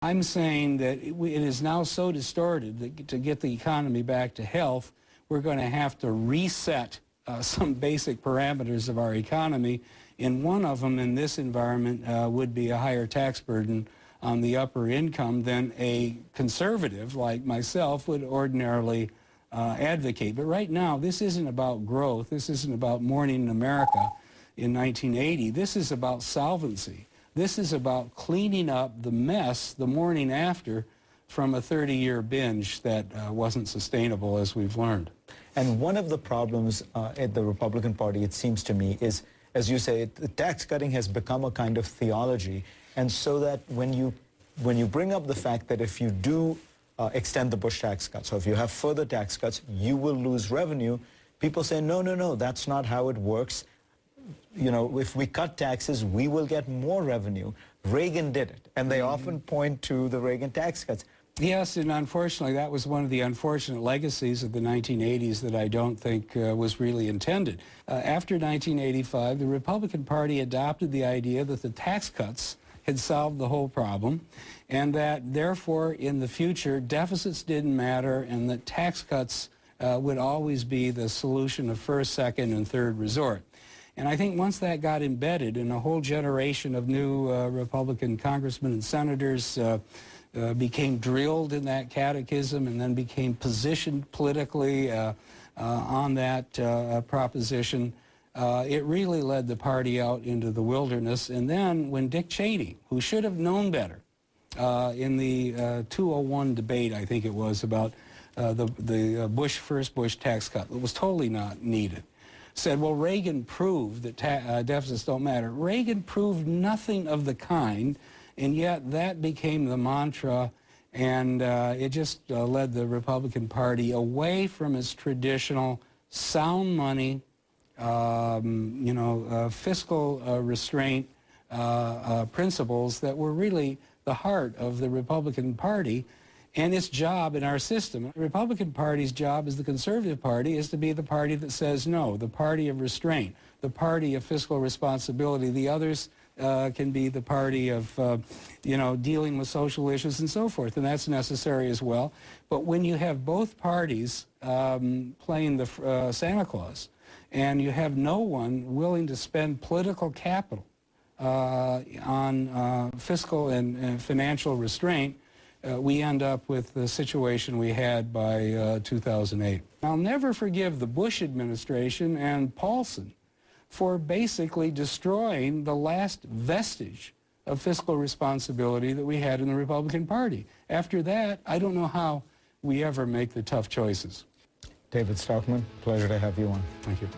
I'm saying that it is now so distorted that to get the economy back to health, we're going to have to reset some basic parameters of our economy. And one of them in this environment would be a higher tax burden on the upper income than a conservative like myself would ordinarily advocate. But right now, this isn't about growth. This isn't about morning in America in 1980. This is about solvency. This is about cleaning up the mess the morning after from a 30-year binge that wasn't sustainable, as we've learned. And one of the problems at the Republican Party, it seems to me, is, as you say, the tax cutting has become a kind of theology. And so that when you bring up the fact that if you do extend the Bush tax cuts, so if you have further tax cuts, you will lose revenue, people say, no, no, no, that's not how it works. You know, if we cut taxes, we will get more revenue. Reagan did it, and they often point to the Reagan tax cuts. Yes, and unfortunately, that was one of the unfortunate legacies of the 1980s that I don't think was really intended. After 1985, the Republican Party adopted the idea that the tax cuts had solved the whole problem, and that, therefore, in the future, deficits didn't matter, and that tax cuts would always be the solution of first, second, and third resort. And I think once that got embedded in a whole generation of new Republican congressmen and senators became drilled in that catechism and then became positioned politically on that proposition, it really led the party out into the wilderness. And then when Dick Cheney, who should have known better in the 201 debate, I think it was, about the first Bush tax cut, that was totally not needed, said, well, Reagan proved that deficits don't matter. Reagan proved nothing of the kind, and yet that became the mantra, and it just led the Republican Party away from its traditional sound money, fiscal restraint principles that were really the heart of the Republican Party and its job in our system. The Republican Party's job as the conservative party is to be the party that says no, the party of restraint, the party of fiscal responsibility. The others can be the party of, dealing with social issues and so forth, and that's necessary as well. But when you have both parties playing the Santa Claus, and you have no one willing to spend political capital on fiscal and financial restraint, we end up with the situation we had by 2008. I'll never forgive the Bush administration and Paulson for basically destroying the last vestige of fiscal responsibility that we had in the Republican Party. After that, I don't know how we ever make the tough choices. David Stockman, pleasure to have you on. Thank you.